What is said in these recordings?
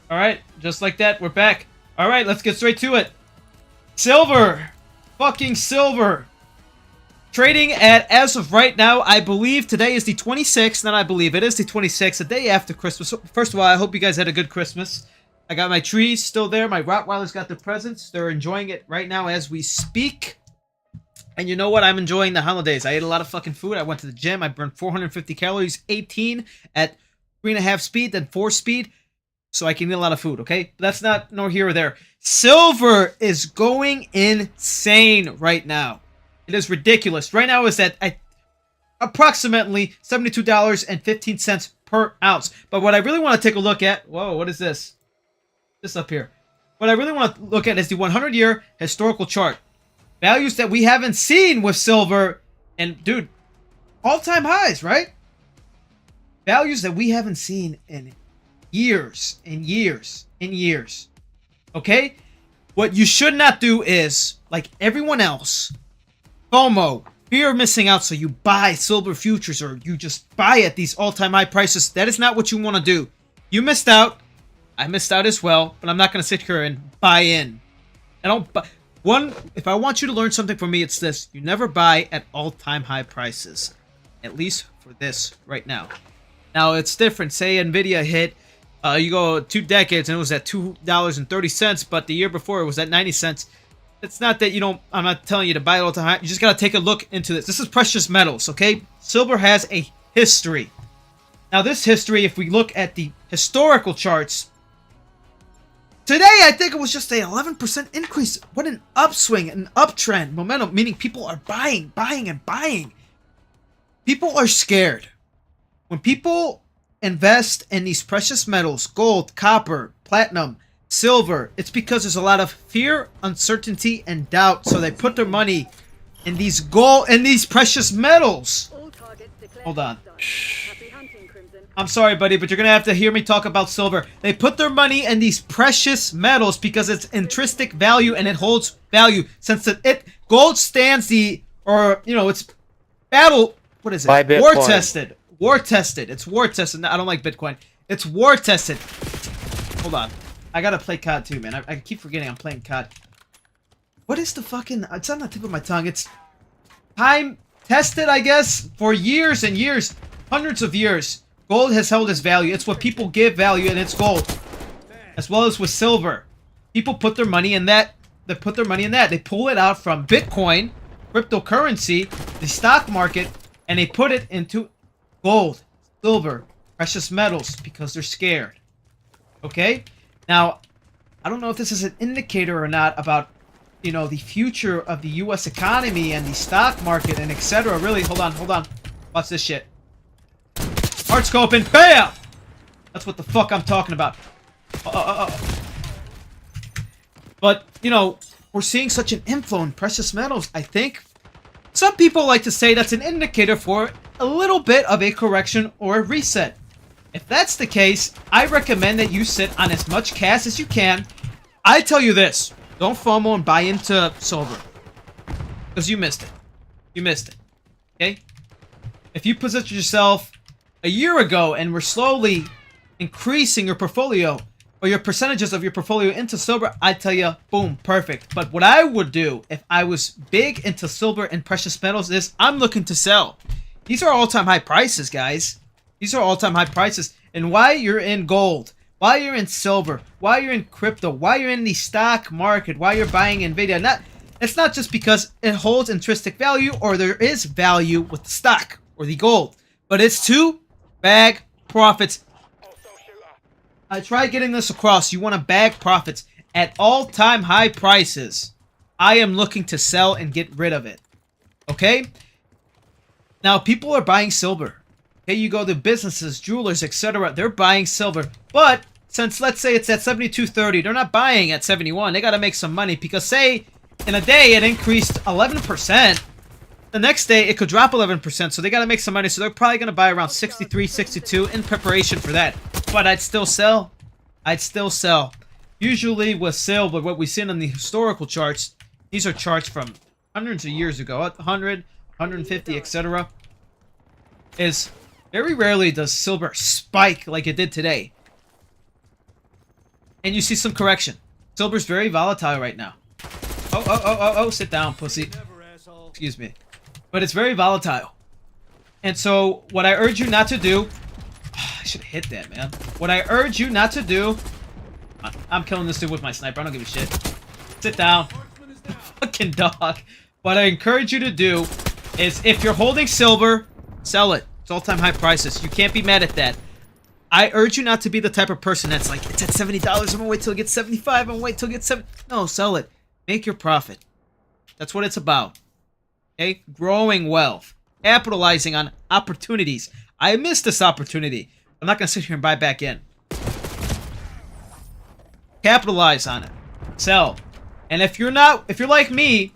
All right, just like that, we're back. All right, let's get straight to it. Silver, fucking silver. Trading at, as of right now, I believe today is the 26th, and I believe it is the 26th, the day after Christmas. So first of all, I hope you guys had a good Christmas. I got my trees still there. My Rottweilers got their presents. They're enjoying it right now as we speak. And you know what? I'm enjoying the holidays. I ate a lot of fucking food. I went to the gym. I burned 450 calories, 18 at 3.5 speed, then 4 speed. So I can eat a lot of food, okay? But that's not nor here or there. Silver is going insane right now. It is ridiculous. Right now is at approximately $72.15 per ounce. But what I really want to take a look at... Whoa, what is this? This up here. What I really want to look at is the 100-year historical chart. Values that we haven't seen with silver. And, dude, all-time highs, right? Values that we haven't seen in years and years and years. Okay? What you should not do is, like everyone else, FOMO, fear of missing out, so you buy silver futures or you just buy at these all-time high prices. That is not what you want to do. You missed out. I missed out as well, but I'm not going to sit here and buy in. I don't buy... If I want you to learn something from me, it's this. You never buy at all-time high prices. At least for this right now. Now, it's different. Say Nvidia hit, you go 2 decades and it was at $2.30, but the year before it was at 90 cents. It's not that you don't, I'm not telling you to buy it all the time. You just got to take a look into this. This is precious metals, okay? Silver has a history. Now, this history, if we look at the historical charts, today, I think it was just a 11% increase. What an upswing, an uptrend, momentum, meaning people are buying, and buying. People are scared. When people invest in these precious metals, gold, copper, platinum, silver, it's because there's a lot of fear, uncertainty, and doubt. So they put their money in these gold and these precious metals. Hold on. I'm sorry, buddy, but you're going to have to hear me talk about silver. They put their money in these precious metals because it's intrinsic value and it holds value. Since gold stands it's battle, what is it? War tested. War tested. It's war tested. No, I don't like Bitcoin. It's war tested. Hold on. I got to play COD too, man. I keep forgetting I'm playing COD. What is the fucking... It's on the tip of my tongue. It's time tested, I guess, for years and years. Hundreds of years. Gold has held its value. It's what people give value, and it's gold. As well as with silver. People put their money in that. They put their money in that. They pull it out from Bitcoin, cryptocurrency, the stock market, and they put it into gold, silver, precious metals, because they're scared. Okay? Now, I don't know if this is an indicator or not about, the future of the U.S. economy and the stock market and etc. Really, hold on. Watch this shit. Hard scoping, bam! That's what the fuck I'm talking about. But, we're seeing such an inflow in precious metals. I think some people like to say that's an indicator for a little bit of a correction or a reset. If that's the case, I recommend that you sit on as much cash as you can. I tell you this, don't FOMO and buy into silver. Because you missed it. You missed it. Okay? If you position yourself a year ago and we're slowly increasing your portfolio or your percentages of your portfolio into silver, I tell you, boom, perfect. But what I would do if I was big into silver and precious metals is I'm looking to sell. These are all-time high prices, guys. These are all-time high prices. And why you're in gold, why you're in silver, why you're in crypto, why you're in the stock market, why you're buying Nvidia, it's not just because it holds intrinsic value or there is value with the stock or the gold, but it's to bag profits. I try getting this across. You want to bag profits at all-time high prices. I am looking to sell and get rid of it. Okay? Now, people are buying silver. Okay, you go to businesses, jewelers, etc. They're buying silver. But, since let's say it's at 72.30, they're not buying at 71. They got to make some money because, say, in a day it increased 11%. The next day, it could drop 11%, so they got to make some money. So they're probably going to buy around 63, 62 in preparation for that. But I'd still sell. I'd still sell. Usually with silver, what we've seen on the historical charts, these are charts from hundreds of years ago, 100, 150, etc. Is very rarely does silver spike like it did today. and you see some correction. Silver's very volatile right now. Oh, sit down, pussy. Excuse me. But it's very volatile. And so, what I urge you not to do... I should have hit that, man. What I urge you not to do... I'm killing this dude with my sniper. I don't give a shit. Sit down. Fucking dog. What I encourage you to do is, if you're holding silver, sell it. It's all-time high prices. You can't be mad at that. I urge you not to be the type of person that's like, it's at $70, I'm gonna wait till it gets 75, I'm gonna wait till it gets 70. No, sell it. Make your profit. That's what it's about. Okay? Growing wealth. Capitalizing on opportunities. I missed this opportunity. I'm not gonna sit here and buy back in. Capitalize on it. Sell. And if you're like me,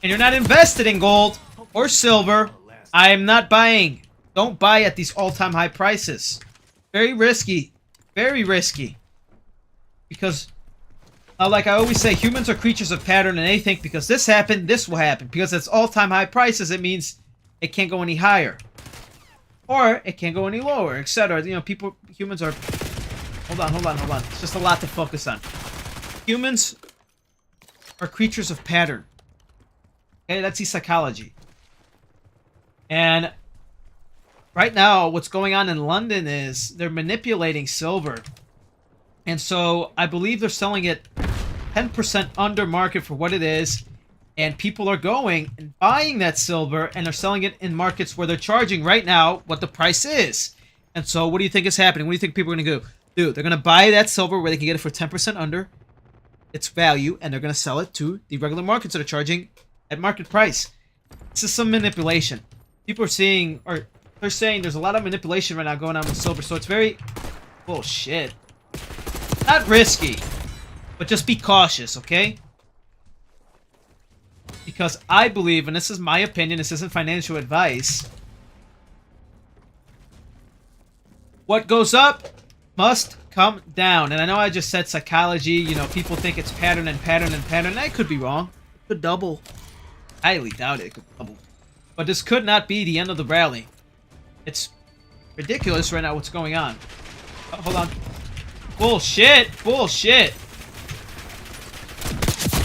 and you're not invested in gold or silver, I am not buying. Don't buy at these all-time high prices. Very risky. Very risky. Because, like I always say, humans are creatures of pattern, and they think because this happened, this will happen. Because it's all-time high prices, it means it can't go any higher. Or it can't go any lower, etc. You know, humans are... Hold on. It's just a lot to focus on. Humans are creatures of pattern. Okay, that's the psychology. And right now, what's going on in London is they're manipulating silver. And so I believe they're selling it 10% under market for what it is. And people are going and buying that silver, and they're selling it in markets where they're charging right now what the price is. And so what do you think is happening? What do you think people are going to do? They're going to buy that silver where they can get it for 10% under its value, and they're going to sell it to the regular markets that are charging at market price. This is some manipulation. People are seeing, or they're saying there's a lot of manipulation right now going on with silver, so it's very bullshit. Not risky, but just be cautious, okay? Because I believe, and this is my opinion, this isn't financial advice, what goes up must come down. And I know I just said psychology, you know, people think it's pattern and pattern and pattern. I could be wrong. It could double. I highly doubt it could double. But this could not be the end of the rally. It's ridiculous right now what's going on. Oh, hold on. Bullshit! Bullshit!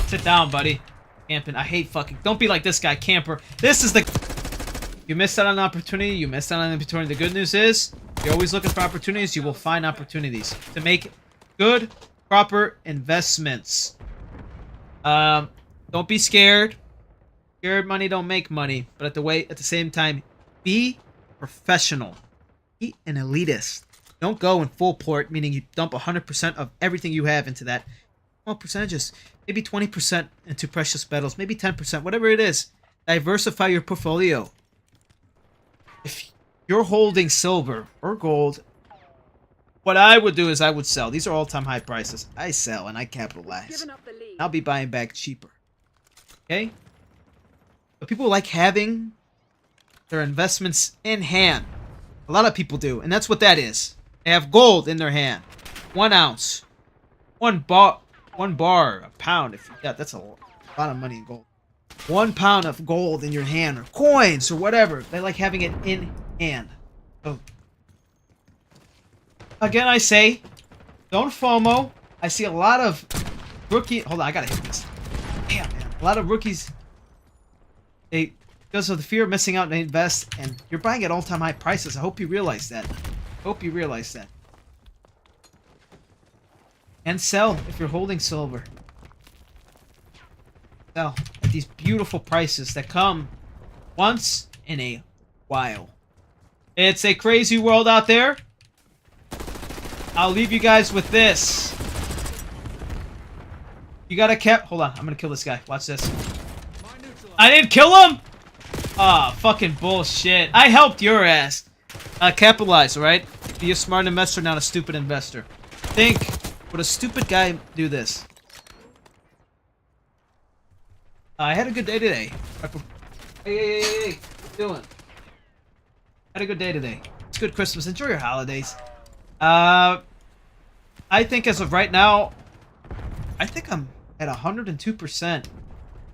Sit down, buddy. Camping. I hate fucking... Don't be like this guy, camper. This is the... You missed out on an opportunity. You missed out on an opportunity. The good news is, you're always looking for opportunities. You will find opportunities to make good, proper investments. Don't be scared. Scared money don't make money. But at the same time, be professional. Be an elitist. Don't go in full port, meaning you dump 100% of everything you have into that. Small percentages. Maybe 20% into precious metals. Maybe 10%. Whatever it is. Diversify your portfolio. If you're holding silver or gold, what I would do is I would sell. These are all-time high prices. I sell and I capitalize. I'll be buying back cheaper. Okay? But people like having their investments in hand. A lot of people do. And that's what that is. They have gold in their hand. 1 ounce. One bar, a pound. If you got, that's a lot of money in gold. 1 pound of gold in your hand, or coins, or whatever. They like having it in hand. So, again, I say, don't FOMO. I see a lot of rookie. Hold on, I gotta hit this. Damn, man. A lot of rookies. They, because of the fear of missing out, they invest, and you're buying at all-time high prices. I hope you realize that. Hope you realize that. And sell if you're holding silver. Sell at these beautiful prices that come once in a while. It's a crazy world out there. I'll leave you guys with this. You gotta hold on, I'm gonna kill this guy. Watch this. I didn't kill him? Ah, fucking bullshit. I helped your ass. Capitalize, alright? Be a smart investor, not a stupid investor. Think, would a stupid guy do this? I had a good day today. Hey, what you doing? Had a good day today. It's good Christmas. Enjoy your holidays. I think as of right now, I think I'm at 102%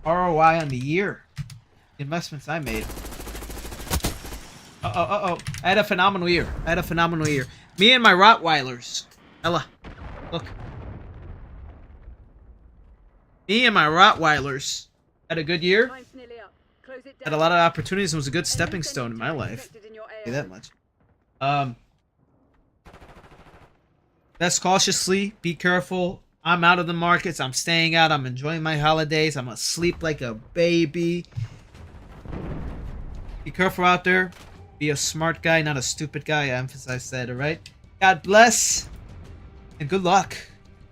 ROI on the year. The investments I made. I had a phenomenal year. Me and my Rottweilers. Ella, look. Me and my Rottweilers had a good year. Time's nearly up. Close it Had down. a lot of opportunities and was a good stepping Enemy stone in my sentry life. detected in your Say area. that much. Best cautiously. Be careful. I'm out of the markets. I'm staying out. I'm enjoying my holidays. I'm asleep like a baby. Be careful out there. Be a smart guy, not a stupid guy. I emphasize that, alright? God bless. And good luck.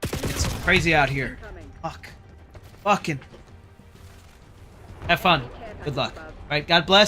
It's crazy out here. Incoming. Fuck. Fucking. Have fun. Care Good package luck. above. Alright, God bless.